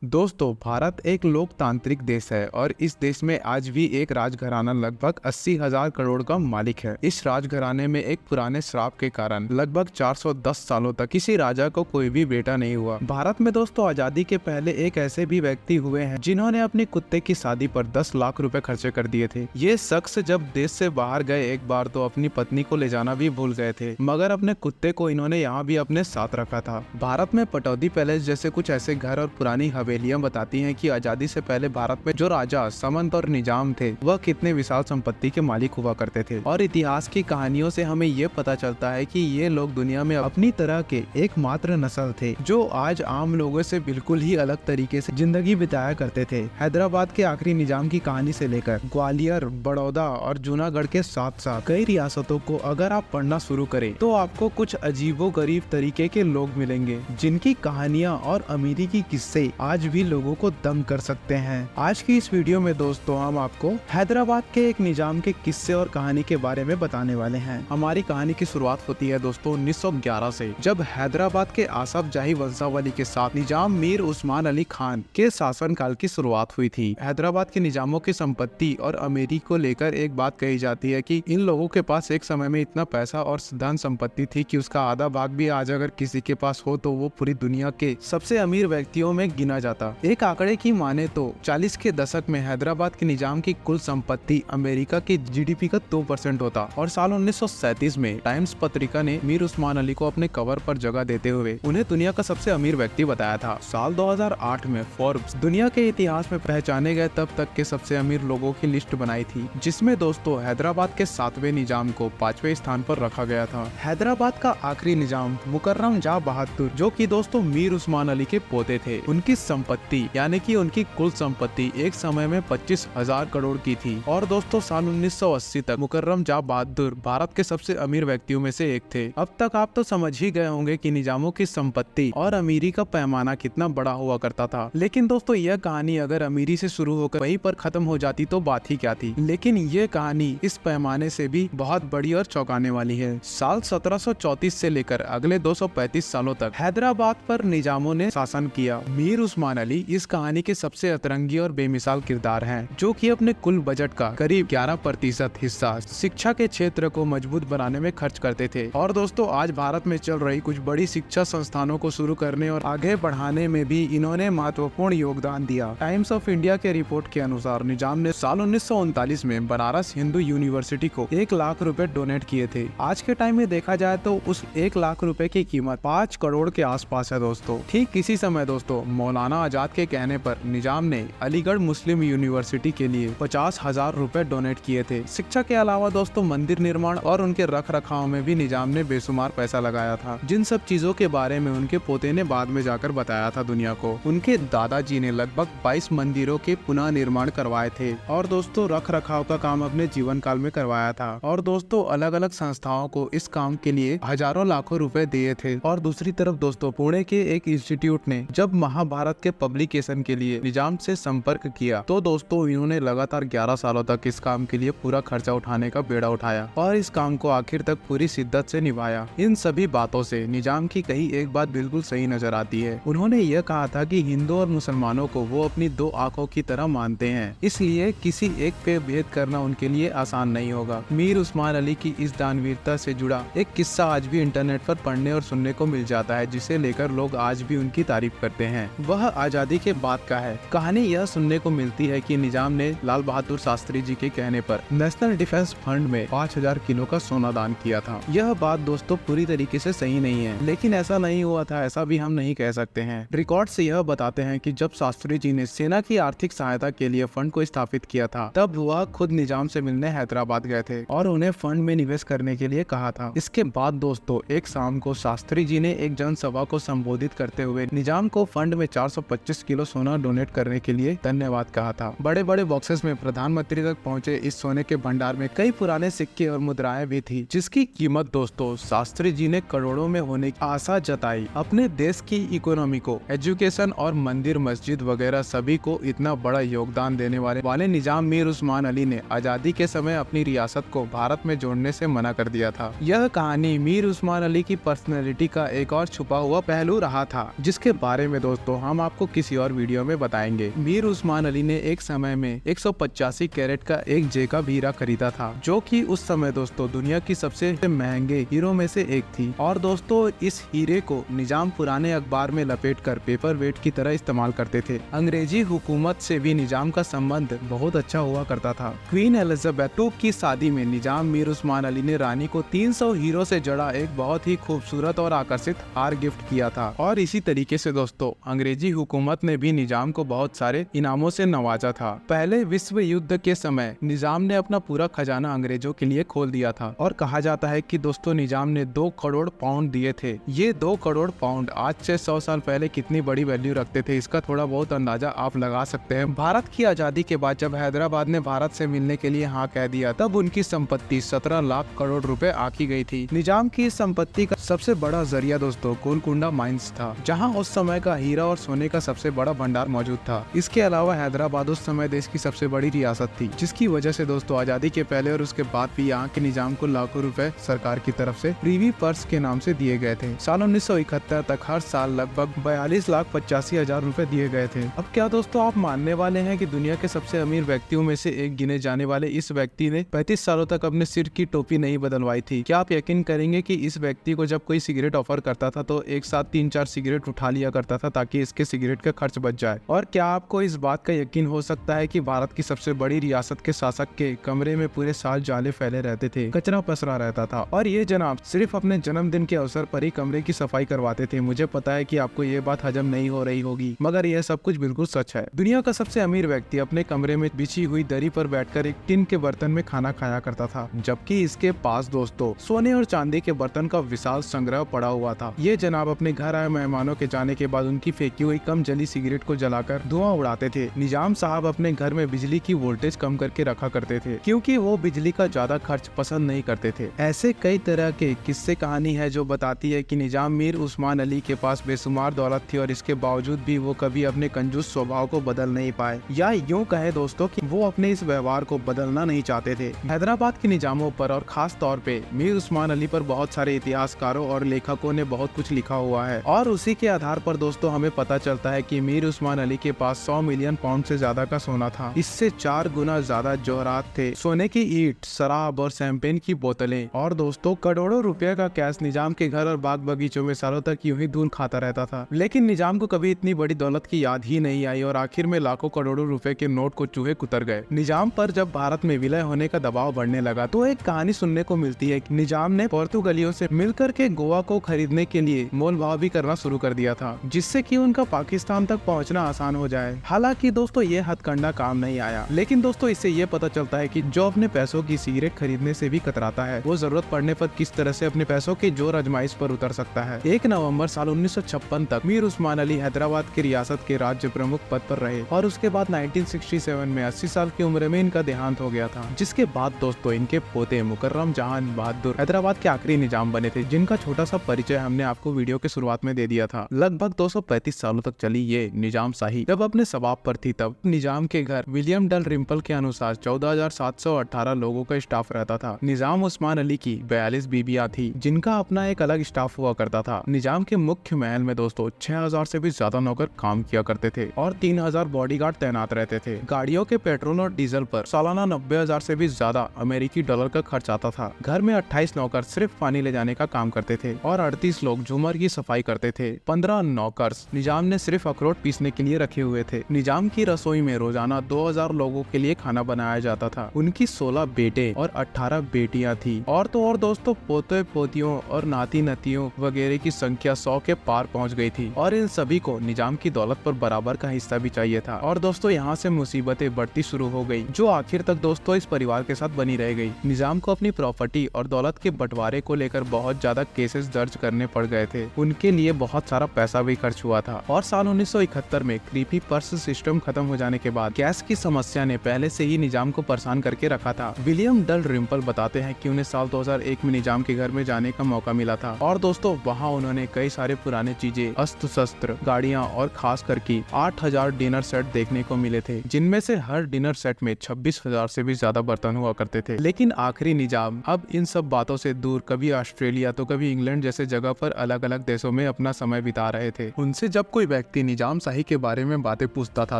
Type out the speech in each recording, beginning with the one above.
दोस्तों, भारत एक लोकतांत्रिक देश है और इस देश में आज भी एक राजघराना लगभग 80,000 करोड़ का मालिक है। इस राजघराने में एक पुराने श्राप के कारण लगभग 410 सालों तक किसी राजा को कोई भी बेटा नहीं हुआ। भारत में दोस्तों आजादी के पहले एक ऐसे भी व्यक्ति हुए हैं जिन्होंने अपने कुत्ते की शादी पर 10 लाख रुपए खर्चे कर दिए थे। ये शख्स जब देश से बाहर गए एक बार तो अपनी पत्नी को ले जाना भी भूल गए थे, मगर अपने कुत्ते को इन्होंने यहाँ भी अपने साथ रखा था। भारत में पटौदी पैलेस जैसे कुछ ऐसे घर और पुरानी हवेलियां बताती हैं कि आजादी से पहले भारत में जो राजा, सामंत और निजाम थे वह कितने विशाल संपत्ति के मालिक हुआ करते थे। और इतिहास की कहानियों से हमें ये पता चलता है कि ये लोग दुनिया में अपनी तरह के एकमात्र नस्ल थे जो आज आम लोगों से बिल्कुल ही अलग तरीके से जिंदगी बिताया करते थे। हैदराबाद के आखिरी निजाम की कहानी से लेकर ग्वालियर, बड़ौदा और जूनागढ़ के साथ साथ कई रियासतों को अगर आप पढ़ना शुरू करें तो आपको कुछ अजीबो गरीब तरीके के लोग मिलेंगे जिनकी कहानियां और अमीरी की किस्से आज भी लोगों को दंग कर सकते हैं। आज की इस वीडियो में दोस्तों हम आपको हैदराबाद के एक निजाम के किस्से और कहानी के बारे में बताने वाले हैं। हमारी कहानी की शुरुआत होती है दोस्तों 1911 से, जब हैदराबाद के आसफ जाही वंशावली के साथ निजाम मीर उस्मान अली खान के शासनकाल की शुरुआत हुई थी। हैदराबाद के निजामों की संपत्ति और अमीरी को लेकर एक बात कही जाती है कि इन लोगों के पास एक समय में इतना पैसा और धन संपत्ति थी कि उसका आधा भाग भी आज अगर किसी के पास हो तो वो पूरी दुनिया के सबसे अमीर व्यक्तियों में गिना जाता। एक आंकड़े की माने तो 40 के दशक में हैदराबाद के निजाम की कुल संपत्ति अमेरिका की जीडीपी का 2% होता। और साल 1937 में टाइम्स पत्रिका ने मीर उस्मान अली को अपने कवर पर जगह देते हुए उन्हें दुनिया का सबसे अमीर व्यक्ति बताया था। साल 2008 में फोर्ब्स दुनिया के इतिहास में पहचाने गए तब तक के सबसे अमीर लोगों की लिस्ट बनाई थी, जिसमें दोस्तों हैदराबाद के 7वें निजाम को 5वें स्थान पर रखा गया था। हैदराबाद का आखिरी निजाम मुकर्रम जहां बहादुर, जो कि दोस्तों मीर उस्मान अली के पोते थे, उनकी संपत्ति यानी कि उनकी कुल संपत्ति एक समय में 25,000 करोड़ की थी। और दोस्तों साल 1980 तक मुकर्रम जहां बहादुर भारत के सबसे अमीर व्यक्तियों में से एक थे। अब तक आप तो समझ ही गए होंगे कि निजामों की संपत्ति और अमीरी का पैमाना कितना बड़ा हुआ करता था। लेकिन दोस्तों यह कहानी अगर अमीरी से शुरू होकर वहीं पर खत्म हो जाती तो बात ही क्या थी। लेकिन ये कहानी इस पैमाने से भी बहुत बड़ी और चौंकाने वाली है। साल 1734 से लेकर अगले 235 सालों तक हैदराबाद पर निजामों ने शासन किया। मीर उस्मान अली इस कहानी के सबसे अतरंगी और बेमिसाल किरदार हैं, जो कि अपने कुल बजट का करीब 11% हिस्सा शिक्षा के क्षेत्र को मजबूत बनाने में खर्च करते थे। और दोस्तों आज भारत में चल रही कुछ बड़ी शिक्षा संस्थानों को शुरू करने और आगे बढ़ाने में भी इन्होंने महत्वपूर्ण योगदान दिया। टाइम्स ऑफ इंडिया के रिपोर्ट के अनुसार निजाम ने साल 1939 में बनारस हिंदू यूनिवर्सिटी को 1 लाख रुपए डोनेट किए थे। आज के टाइम में देखा जाए तो उस 1 लाख रुपए की कीमत 5 करोड़ के आसपास है दोस्तों। ठीक इसी समय दोस्तों मौलाना आजाद के कहने पर निजाम ने अलीगढ़ मुस्लिम यूनिवर्सिटी के लिए 50,000 रुपए डोनेट किए थे। शिक्षा के अलावा दोस्तों मंदिर निर्माण और उनके रख रखाव में भी निजाम ने बेशुमार पैसा लगाया था, जिन सब चीजों के बारे में उनके पोते ने बाद में जाकर बताया था दुनिया को। उनके दादाजी ने लगभग 22 मंदिरों के पुनः निर्माण करवाए थे और दोस्तों रख रखाव का काम अपने जीवन काल में करवाया था। और दोस्तों अलग अलग संस्थाओं को इस काम के लिए हजारों लाखों रुपए दिए थे। और दूसरी तरफ दोस्तों पुणे के एक इंस्टीट्यूट ने जब महाभारत के पब्लिकेशन के लिए निजाम से संपर्क किया तो दोस्तों इन्होंने लगातार 11 सालों तक इस काम के लिए पूरा खर्चा उठाने का बेड़ा उठाया और इस काम को आखिर तक पूरी शिद्दत से निभाया। इन सभी बातों से निजाम की कही एक बात बिल्कुल सही नजर आती है। उन्होंने यह कहा था कि हिंदू और मुसलमानों को वो अपनी 2 आंखों की तरह मानते हैं, इसलिए किसी एक पे भेद करना उनके लिए आसान नहीं होगा। मीर उस्मान अली की इस दानवीरता से जुड़ा एक किस्सा आज भी इंटरनेट पर पढ़ने और सुनने को मिल जाता है, जिसे लेकर लोग आज भी उनकी तारीफ करते हैं। वह आजादी के बाद का है। कहानी यह सुनने को मिलती है कि निजाम ने लाल बहादुर शास्त्री जी के कहने पर नेशनल डिफेंस फंड में 5,000 किलो का सोना दान किया था। यह बात दोस्तों पूरी तरीके से सही नहीं है, लेकिन ऐसा नहीं हुआ था ऐसा भी हम नहीं कह सकते हैं। रिकॉर्ड से यह बताते हैं कि जब शास्त्री जी ने सेना की आर्थिक सहायता के लिए फंड को स्थापित किया था तब वह खुद निजाम से मिलने हैदराबाद गए थे और उन्हें फंड में निवेश करने के लिए कहा था। इसके बाद दोस्तों एक शाम को शास्त्री जी ने एक जनसभा को संबोधित करते हुए निजाम को फंड में 425 किलो सोना डोनेट करने के लिए धन्यवाद कहा था। बड़े बड़े बॉक्सेस में प्रधानमंत्री तक पहुंचे इस सोने के भंडार में कई पुराने सिक्के और मुद्राएं भी थी, जिसकी कीमत दोस्तों शास्त्री जी ने करोड़ों में होने की आशा जताई। अपने देश की इकोनॉमी को, एजुकेशन और मंदिर मस्जिद वगैरह सभी को इतना बड़ा योगदान देने वाले निजाम मीर उस्मान अली ने आजादी के समय अपनी रियासत को भारत में जोड़ने से मना कर दिया था। यह कहानी मीर उस्मान अली की पर्सनैलिटी का एक और छुपा हुआ पहलू रहा था, जिसके बारे में दोस्तों हम आपको किसी और वीडियो में बताएंगे। मीर उस्मान अली ने एक समय में 185 कैरेट का एक जेकब हीरा खरीदा था, जो कि उस समय दोस्तों दुनिया की सबसे महंगे हीरो में से एक थी। और दोस्तों इस हीरे को निजाम पुराने अखबार में लपेटकर पेपर वेट की तरह इस्तेमाल करते थे। अंग्रेजी हुकूमत से भी निजाम का संबंध बहुत अच्छा हुआ करता था। क्वीन एलिजाबेथ II की शादी में निजाम मीर उस्मान अली ने रानी को 300 हीरो से जड़ा एक बहुत ही खूबसूरत और आकर्षित हार गिफ्ट किया था। और इसी तरीके से दोस्तों अंग्रेजी हुकूमत ने भी निजाम को बहुत सारे इनामों से नवाजा था। पहले विश्व युद्ध के समय निजाम ने अपना पूरा खजाना अंग्रेजों के लिए खोल दिया था और कहा जाता है कि दोस्तों निजाम ने 2 करोड़ पाउंड दिए थे। ये 2 करोड़ पाउंड आज से 100 साल पहले कितनी बड़ी वैल्यू रखते थे, इसका थोड़ा बहुत अंदाजा आप लगा सकते हैं। भारत की आजादी के बाद जब हैदराबाद ने भारत से मिलने के लिए हाँ कह दिया, तब उनकी संपत्ति 17 लाख करोड़ रुपए आकी गई थी। निजाम की इस संपत्ति का सबसे बड़ा जरिया दोस्तों गोलकुंडा माइंस था, जहां उस समय का हीरा और सोने का सबसे बड़ा भंडार मौजूद था। इसके अलावा हैदराबाद उस समय देश की सबसे बड़ी रियासत थी, जिसकी वजह से दोस्तों आजादी के पहले और उसके बाद भी यहाँ के निजाम को लाखों रुपए सरकार की तरफ से प्रीवी पर्स के नाम से दिए गए थे। साल 1971 तक हर साल लगभग 42,85,000 रुपए दिए गए थे। अब क्या दोस्तों आप मानने वाले हैं कि दुनिया के सबसे अमीर व्यक्तियों में से एक गिने जाने वाले इस व्यक्ति ने 35 सालों तक अपने सिर की टोपी नहीं बदलवाई थी। क्या आप यकीन करेंगे कि इस व्यक्ति को जब कोई सिगरेट ऑफर करता था तो एक साथ 3-4 सिगरेट उठा लिया करता था ताकि इसके सिगरेट का खर्च बच जाए। और क्या आपको इस बात का यकीन हो सकता है कि भारत की सबसे बड़ी रियासत के शासक के कमरे में पूरे साल जाले फैले रहते थे, कचरा पसरा रहता था और ये जनाब सिर्फ अपने जन्मदिन के अवसर पर ही कमरे की सफाई करवाते थे। मुझे पता है कि आपको ये बात हजम नहीं हो रही होगी, मगर यह सब कुछ बिल्कुल सच है। दुनिया का सबसे अमीर व्यक्ति अपने कमरे में बिछी हुई दरी पर बैठकर एक टिन के बर्तन में खाना खाया करता था, जबकि इसके पास दोस्तों सोने और चांदी के बर्तन का विशाल संग्रह पड़ा हुआ था। ये जनाब अपने घर आए मेहमानों के जाने के बाद उनकी फेंकी हुई कम जली सिगरेट को जलाकर धुआं उड़ाते थे। निजाम साहब अपने घर में बिजली की वोल्टेज कम करके रखा करते थे, क्योंकि वो बिजली का ज्यादा खर्च पसंद नहीं करते थे। ऐसे कई तरह के किस्से कहानी है जो बताती है कि निजाम मीर उस्मान अली के पास बेशुमार दौलत थी और इसके बावजूद भी वो कभी अपने कंजूस स्वभाव को बदल नहीं पाए, या यूं कहे दोस्तों कि वो अपने इस व्यवहार को बदलना नहीं चाहते थे। हैदराबाद के निजामों पर और खास तौर पे मीर उस्मान अली पर बहुत सारे इतिहासकारों और लेखकों ने बहुत कुछ लिखा हुआ है और उसी के आधार पर दोस्तों हमें पता चलता है कि मीर उस्मान अली के पास 100 मिलियन पाउंड से ज्यादा का सोना था। इससे 4 गुना ज्यादा जौहरात थे, सोने की ईंट, शराब और शैंपेन की बोतलें और दोस्तों करोड़ों रुपए का कैश निजाम के घर और बाग बगीचों में सालों तक यूं ही धूल खाता रहता था। लेकिन निजाम को कभी इतनी बड़ी दौलत की याद ही नहीं आई और आखिर में लाखों करोड़ों रुपए के नोट को चूहे कुतर गए। निजाम पर जब भारत में विलय होने का दबाव बढ़ने लगा तो एक कहानी सुनने को मिलती है कि निजाम ने पोर्तुगलियों से मिलकर के गोवा को खरीदने के लिए मोल भाव भी करना शुरू कर दिया था, जिससे कि उनका पाकिस्तान तक पहुंचना आसान हो जाए। हालांकि दोस्तों ये हथकंडा काम नहीं आया, लेकिन दोस्तों इससे ये पता चलता है कि जो अपने पैसों की सिगरेट खरीदने से भी कतराता है, वो जरूरत पड़ने पर किस तरह से अपने पैसों के जोर आजमाइश पर उतर सकता है। 1 नवंबर साल 1956 तक मीर उस्मान अली हैदराबाद की रियासत के राज्य प्रमुख पद पर रहे और उसके बाद 1967 में 80 साल की उम्र में इनका देहांत हो गया था, जिसके बाद दोस्तों इनके पोते मुकर्रम जहान बहादुर हैदराबाद के आखिरी निजाम बने थे, जिनका छोटा सा परिचय हमने आपको वीडियो के शुरुआत में दे दिया था। लगभग 235 सालों तक चली ये निजाम शाही जब अपने सबाब पर थी, तब निजाम के घर विलियम डल रिम्पल के अनुसार 14,718 लोगों का स्टाफ रहता था। निजाम उस्मान अली की 42 बीबियां थी, जिनका अपना एक अलग स्टाफ हुआ करता था। निजाम के मुख्य महल में दोस्तों 6,000 से भी ज्यादा नौकर काम किया करते थे और 3,000 बॉडीगार्ड तैनात रहते थे। गाड़ियों के पेट्रोल और डीजल पर सालाना 90,000 से भी ज्यादा अमेरिकी डॉलर का खर्च आता था। घर में 28 नौकर सिर्फ पानी ले जाने का काम करते थे और 38 लोग झूमर की सफाई करते थे। 15 नौकर्स निजाम ने सिर्फ अखरोट पीसने के लिए रखे हुए थे। निजाम की रसोई में रोजाना 2000 लोगों के लिए खाना बनाया जाता था। उनकी 16 बेटे और 18 बेटियां थी और तो और दोस्तों पोते पोतियों और नाती नतियों वगैरह की संख्या 100 के पार पहुंच गई थी और इन सभी को निजाम की दौलत पर बराबर का हिस्सा भी चाहिए था। और दोस्तों यहाँ से मुसीबतें बढ़ती शुरू हो गई, जो आखिर तक दोस्तों इस परिवार के साथ बनी रह गई। निजाम को अपनी प्रॉपर्टी और दौलत के बंटवारे को लेकर बहुत ज्यादा केसेस दर्ज करने पड़ गए थे। उनके लिए बहुत सारा पैसा भी खर्च हुआ था और साल 1971 में क्रीपी पर्स सिस्टम खत्म हो जाने के बाद गैस की समस्या ने पहले से ही निजाम को परेशान करके रखा था। विलियम डल रिम्पल बताते हैं कि उन्हें साल 2001 में निजाम के घर में जाने का मौका मिला था और दोस्तों वहाँ उन्होंने कई सारे पुराने चीजें, अस्त्र शस्त्र, गाड़ियाँ और खास करके 8,000 डिनर सेट देखने को मिले थे, जिनमें से हर डिनर सेट में 26,000 से भी ज्यादा बर्तन हुआ करते थे। लेकिन आखिरी निजाम अब इन सब बातों से दूर कभी ऑस्ट्रेलिया तो कभी इंग्लैंड जैसे जगह पर अलग अलग देशों में अपना समय बिता रहे थे। उनसे जब कोई व्यक्ति निजाम शाही के बारे में बातें पूछता था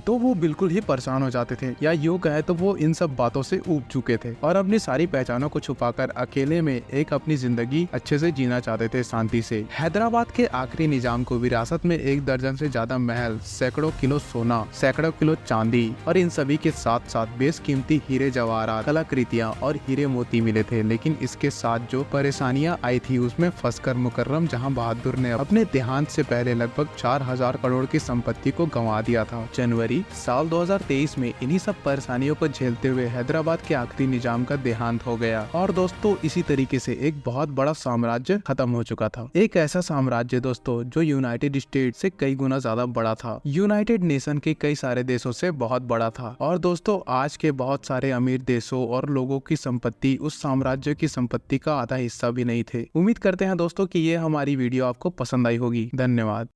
तो वो बिल्कुल ही परेशान हो जाते थे, या यूँ कहे तो वो इन सब बातों से ऊब चुके थे और अपनी सारी पहचानों को छुपाकर अकेले में एक अपनी जिंदगी अच्छे से जीना चाहते थे, शांति से। हैदराबाद के आखिरी निजाम को विरासत में 1 दर्जन से ज्यादा महल, सैकड़ों किलो सोना, सैकड़ों किलो चांदी और इन सभी के साथ साथ बेशकीमती हीरे जवाहरात, कलाकृतियां और हीरे मोती मिले थे। लेकिन इसके साथ जो परेशानियां आई थी उसमें फंसकर मुकर्रम जहां बहादुर ने अपने देहांत से पहले लगभग 4000 करोड़ की संपत्ति को गंवा दिया था। जनवरी साल 2023 में इन्हीं सब परेशानियों को झेलते हुए हैदराबाद के आखिरी निजाम का देहांत हो गया। और दोस्तों इसी तरीके से एक बहुत बड़ा साम्राज्य खत्म हो चुका था। एक ऐसा साम्राज्य दोस्तों जो यूनाइटेड स्टेट से कई गुना ज्यादा बड़ा था, यूनाइटेड नेशन के कई सारे देशों से बहुत बड़ा था। और दोस्तों आज के बहुत सारे अमीर देशों और लोगों की संपत्ति उस साम्राज्य की संपत्ति का आधा हिस्सा भी नहीं थे। उम्मीद करते हैं दोस्तों कि ये हमारी वीडियो आपको पसंद आई होगी। धन्यवाद।